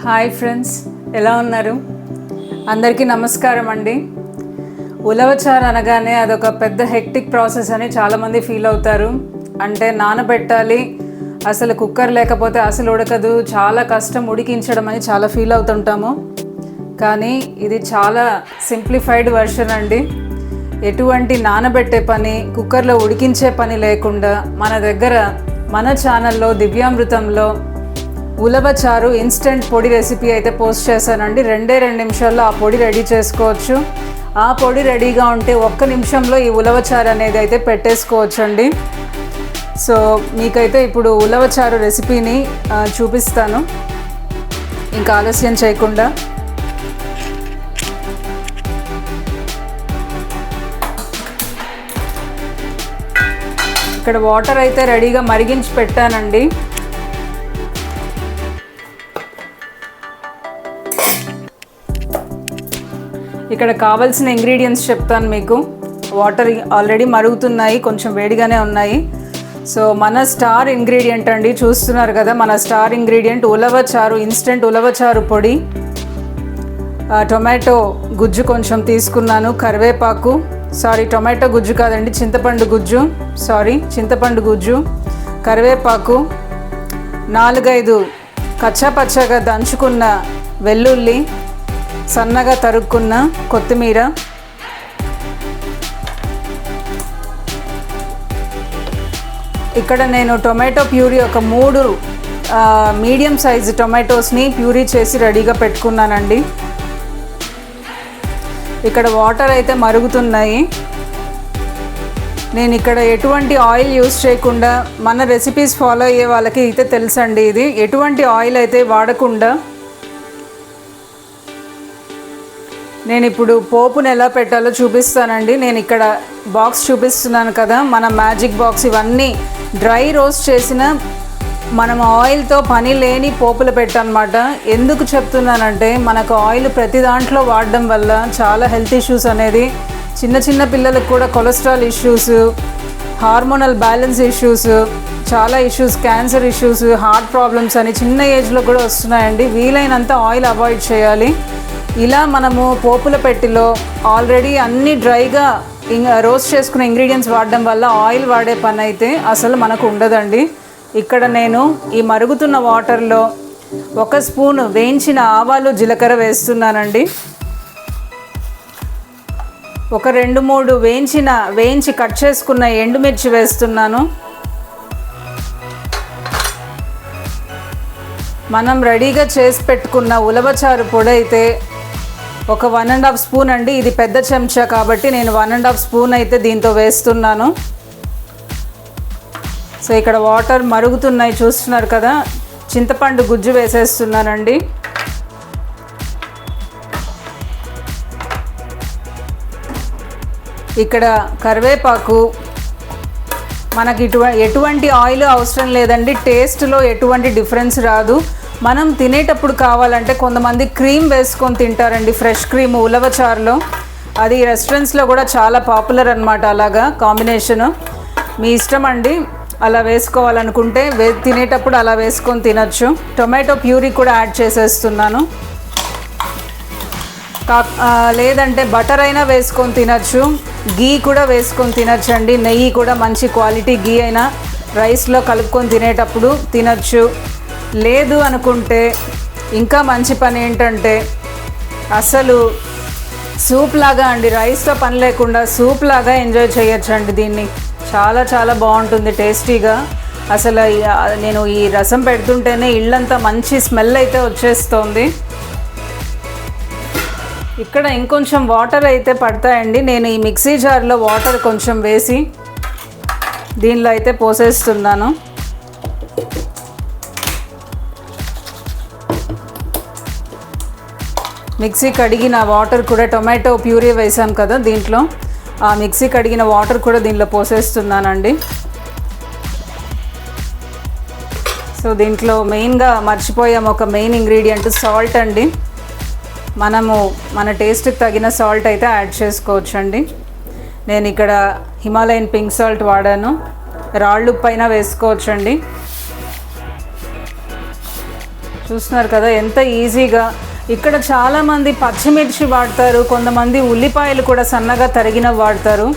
Hi friends, ఎలా ఉన్నారు? అందరికీ నమస్కారం అండి. ఉలవచారు అనగానే అదొక పెద్ద హెక్టిక్ ప్రాసెస్ అని చాలామంది ఫీల్ అవుతారు. అంటే నానబెట్టాలి, అసలు కుక్కర్ లేకపోతే అసలు ఉడకదు, చాలా కష్టం ఉడికించడం అని చాలా ఫీల్ అవుతుంటాము. కానీ ఇది చాలా సింప్లిఫైడ్ వర్షన్ అండి. ఎటువంటి నానబెట్టే పని, కుక్కర్లో ఉడికించే పని లేకుండా మన దగ్గర మన ఛానల్లో దివ్యామృతంలో ఉలవచారు ఇన్స్టెంట్ పొడి రెసిపీ అయితే పోస్ట్ చేశానండి. 2 నిమిషాల్లో ఆ పొడి రెడీ చేసుకోవచ్చు. ఆ పొడి రెడీగా ఉంటే 1 నిమిషంలో ఈ ఉలవచారు అనేది అయితే పెట్టేసుకోవచ్చు అండి. సో మీకైతే ఇప్పుడు ఉలవచారు రెసిపీని చూపిస్తాను. ఇంకా ఆలస్యం చేయకుండా ఇక్కడ వాటర్ అయితే రెడీగా మరిగించి పెట్టానండి. ఇక్కడ కావాల్సిన ఇంగ్రీడియంట్స్ చెప్తాను మీకు. వాటర్ ఆల్రెడీ మరుగుతున్నాయి, కొంచెం వేడిగానే ఉన్నాయి. సో మన స్టార్ ఇంగ్రీడియంట్ అండి, చూస్తున్నారు కదా, మన స్టార్ ఇంగ్రీడియంట్ ఉలవచారు ఇన్స్టెంట్ ఉలవచారు పొడి. టొమాటో గుజ్జు కొంచెం తీసుకున్నాను, కరివేపాకు, టొమాటో గుజ్జు కాదండి, చింతపండు గుజ్జు, కరివేపాకు, 4-5 కచ్చాపచ్చాగా దంచుకున్న వెల్లుల్లి, సన్నగా తరుక్కున్న కొత్తిమీర, ఇక్కడ నేను టొమాటో ప్యూరీ ఒక 3 మీడియం సైజు టొమాటోస్ని ప్యూరీ చేసి రెడీగా పెట్టుకున్నానండి. ఇక్కడ వాటర్ అయితే మరుగుతున్నాయి. నేను ఇక్కడ ఎటువంటి ఆయిల్ యూస్ చేయకుండా, మన రెసిపీస్ ఫాలో అయ్యే వాళ్ళకి అయితే తెలుసండి, ఇది ఎటువంటి ఆయిల్ అయితే వాడకుండా నేను ఇప్పుడు పోపుని ఎలా పెట్టాలో చూపిస్తానండి. నేను ఇక్కడ బాక్స్ చూపిస్తున్నాను కదా, మన మ్యాజిక్ బాక్స్. ఇవన్నీ డ్రై రోస్ట్ చేసిన, మనం ఆయిల్తో పని లేని పోపులు పెట్టనమాట. ఎందుకు చెప్తున్నానంటే, మనకు ఆయిల్ ప్రతి దాంట్లో వాడడం వల్ల చాలా హెల్త్ ఇష్యూస్ అనేది, చిన్న పిల్లలకు కూడా cholesterol issues, hormonal balance issues, చాలా issues, cancer issues, heart problems అని చిన్న ఏజ్లో కూడా వస్తున్నాయండి. వీలైనంత ఆయిల్ అవాయిడ్ చేయాలి. ఇలా మనము పోపుల పెట్టిలో ఆల్రెడీ అన్ని డ్రైగా రోస్ట్ చేసుకున్న ఇంగ్రీడియంట్స్ వాడడం వల్ల ఆయిల్ వాడే పని అయితే అసలు మనకు ఉండదండి. ఇక్కడ నేను ఈ మరుగుతున్న వాటర్లో 1 స్పూను వేయించిన ఆవాలు, జీలకర్ర వేస్తున్నానండి. ఒక 2-3 వేయించి కట్ చేసుకున్న ఎండుమిర్చి వేస్తున్నాను. మనం రెడీగా చేసి పెట్టుకున్న ఉలవచారు పొడి అయితే ఒక 1.5 స్పూన్ అండి. ఇది పెద్ద చెంచా కాబట్టి నేను 1.5 స్పూన్ అయితే దీంతో వేస్తున్నాను. సో ఇక్కడ వాటర్ మరుగుతున్నాయి, చూస్తున్నారు కదా. చింతపండు గుజ్జు వేసేస్తున్నానండి. ఇక్కడ కరివేపాకు, మనకి ఎటువంటి ఆయిల్ అవసరం లేదండి. టేస్ట్లో ఎటువంటి డిఫరెన్స్ రాదు. మనం తినేటప్పుడు కావాలంటే కొంతమంది క్రీమ్ వేసుకొని తింటారండి, ఫ్రెష్ క్రీమ్ ఉలవచారులో. అది రెస్టారెంట్స్లో కూడా చాలా పాపులర్ అనమాట. అలాగా కాంబినేషను మీ ఇష్టం అండి. అలా వేసుకోవాలనుకుంటే తినేటప్పుడు అలా వేసుకొని తినచ్చు. టొమాటో ప్యూరీ కూడా యాడ్ చేసేస్తున్నాను. లేదంటే బటర్ అయినా వేసుకొని తినచ్చు, గీ కూడా వేసుకొని తినచ్చు అండి. నెయ్యి కూడా మంచి క్వాలిటీ గీ అయినా రైస్లో కలుపుకొని తినేటప్పుడు తినచ్చు. లేదు అనుకుంటే ఇంకా మంచి పని ఏంటంటే, అసలు సూప్ లాగా అండి, రైస్తో పని లేకుండా సూప్ లాగా ఎంజాయ్ చేయొచ్చు అండి. దీన్ని చాలా బాగుంటుంది, టేస్టీగా. అసలు నేను ఈ రసం పెడుతుంటేనే ఇళ్ళంతా మంచి స్మెల్ అయితే వచ్చేస్తుంది. ఇక్కడ ఇంకొంచెం వాటర్ అయితే పడతాయండి. నేను ఈ మిక్సీ జార్లో వాటర్ కొంచెం వేసి దీనిలో అయితే పోసేస్తున్నాను. మిక్సీ కడిగిన వాటర్ కూడా, టొమాటో ప్యూరీ వేసాం కదా దీంట్లో, ఆ మిక్సీ కడిగిన వాటర్ కూడా దీనిలో పోసేస్తున్నానండి. సో దీంట్లో మెయిన్గా మర్చిపోయాం ఒక మెయిన్ ఇంగ్రీడియంట్, సాల్ట్ అండి. మనము మన టేస్ట్కి తగిన సాల్ట్ అయితే యాడ్ చేసుకోవచ్చు అండి. నేను ఇక్కడ హిమాలయన్ పింక్ సాల్ట్ వాడాను, రాళ్ళు పైన వేసుకోవచ్చండి. చూస్తున్నారు కదా ఎంత ఈజీగా. ఇక్కడ చాలామంది పచ్చిమిర్చి వాడతారు, కొంతమంది ఉల్లిపాయలు కూడా సన్నగా తరిగిన వాడతారు.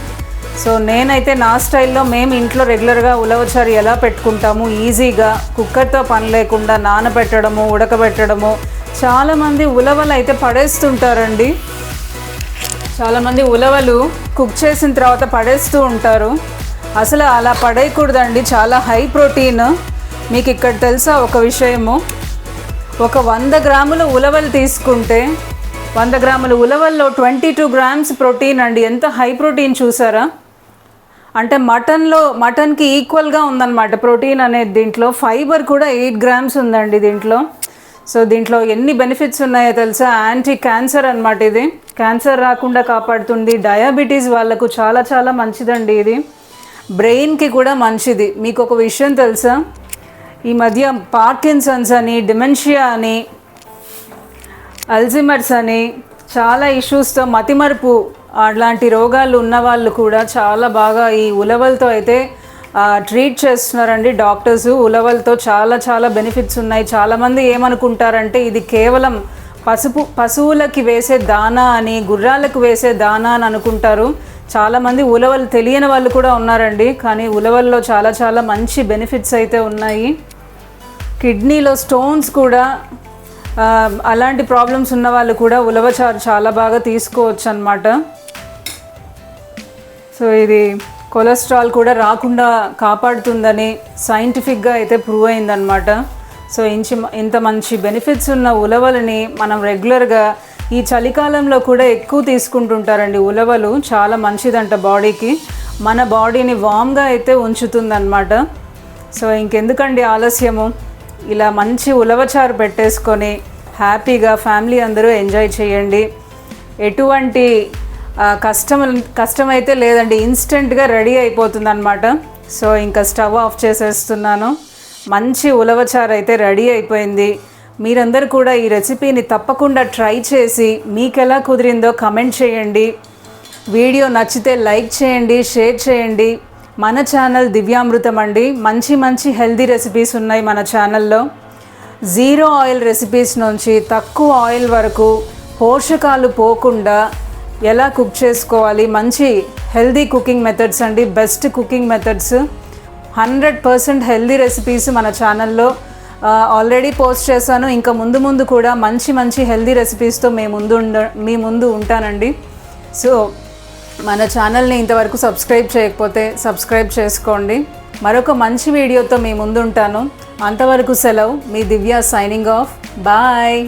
సో నేనైతే నా స్టైల్లో మేము ఇంట్లో రెగ్యులర్గా ఉలవచారు ఎలా పెట్టుకుంటాము, ఈజీగా కుక్కర్తో పని లేకుండా నానబెట్టడము, ఉడకబెట్టడము. చాలామంది ఉలవలు అయితే పడేస్తుంటారండి. చాలామంది ఉలవలు కుక్ చేసిన తర్వాత పడేస్తూ ఉంటారు. అసలు అలా పడేయకూడదండి, చాలా హై ప్రోటీన్. మీకు ఇక్కడ తెలుసా ఒక విషయము, ఒక 100 గ్రాముల ఉలవలు తీసుకుంటే 100 గ్రాముల ఉలవల్లో 22 గ్రామ్స్ ప్రోటీన్ అండి. ఎంత హై ప్రోటీన్ చూసారా? అంటే మటన్కి ఈక్వల్గా ఉందన్నమాట ప్రోటీన్ అనేది. దీంట్లో ఫైబర్ కూడా 8 గ్రామ్స్ ఉందండి దీంట్లో. సో దీంట్లో ఎన్ని బెనిఫిట్స్ ఉన్నాయో తెలుసా? యాంటీ క్యాన్సర్ అనమాట ఇది, క్యాన్సర్ రాకుండా కాపాడుతుంది. డయాబెటీస్ వాళ్ళకు చాలా చాలా మంచిదండి ఇది. బ్రెయిన్కి కూడా మంచిది. మీకు ఒక విషయం తెలుసా, ఈ మధ్య పార్కిన్సన్స్ అని, డిమెన్షియా అని, అల్జిమర్స్ అని చాలా ఇష్యూస్తో మతిమరుపు అలాంటి రోగాలు ఉన్నవాళ్ళు కూడా చాలా బాగా ఈ ఉలవలతో అయితే ట్రీట్ చేస్తున్నారండి డాక్టర్స్. ఉలవలతో చాలా చాలా బెనిఫిట్స్ ఉన్నాయి. చాలామంది ఏమనుకుంటారంటే ఇది కేవలం పశువులకి వేసే దానా అని, గుర్రాలకు వేసే దానా అని అనుకుంటారు. చాలామంది ఉలవలు తెలియని వాళ్ళు కూడా ఉన్నారండి. కానీ ఉలవల్లో చాలా చాలా మంచి బెనిఫిట్స్ అయితే ఉన్నాయి. కిడ్నీలో స్టోన్స్ కూడా, అలాంటి ప్రాబ్లమ్స్ ఉన్న వాళ్ళు కూడా ఉలవచారు చాలా బాగా తీసుకోవచ్చు అన్నమాట. సో ఇది కొలెస్ట్రాల్ కూడా రాకుండా కాపాడుతుందని సైంటిఫిక్గా అయితే ప్రూవ్ అయిందనమాట. సో ఇంత మంచి బెనిఫిట్స్ ఉన్న ఉలవలని మనం రెగ్యులర్గా ఈ చలికాలంలో కూడా ఎక్కువ తీసుకుంటుంటారండి. ఉలవలు చాలా మంచిదంట బాడీకి, మన బాడీని వామ్గా అయితే ఉంచుతుందన్నమాట. సో ఇంకెందుకండి ఆలస్యము, ఇలా మంచి ఉలవచారు పెట్టేసుకొని హ్యాపీగా ఫ్యామిలీ అందరూ ఎంజాయ్ చేయండి. ఎటువంటి కష్టమైతే లేదండి, ఇన్స్టెంట్గా రెడీ అయిపోతుంది అనమాట. సో ఇంకా స్టవ్ ఆఫ్ చేసేస్తున్నాను. మంచి ఉలవచారు అయితే రెడీ అయిపోయింది. మీరందరూ కూడా ఈ రెసిపీని తప్పకుండా ట్రై చేసి మీకు ఎలా కుదిరిందో కమెంట్ చేయండి. వీడియో నచ్చితే లైక్ చేయండి, షేర్ చేయండి. మన ఛానల్ దివ్యామృతం అండి. మంచి మంచి హెల్దీ రెసిపీస్ ఉన్నాయి మన ఛానల్లో. 0 ఆయిల్ రెసిపీస్ నుంచి తక్కువ ఆయిల్ వరకు పోషకాలు పోకుండా ఎలా కుక్ చేసుకోవాలి, మంచి హెల్దీ కుకింగ్ మెథడ్స్ అండి, best cooking methods. 100% healthy recipes మన ఛానల్లో ఆల్రెడీ పోస్ట్ చేశాను. ఇంకా ముందు కూడా మంచి మంచి హెల్దీ రెసిపీస్తో మీ ముందు ఉంటానండి. సో మన ఛానల్ని ఇంతవరకు సబ్స్క్రైబ్ చేయకపోతే సబ్స్క్రైబ్ చేసుకోండి. మరొక మంచి వీడియోతో మీ ముందు ఉంటాను. అంతవరకు సెలవు. మీ దివ్య సైనింగ్ ఆఫ్. బాయ్.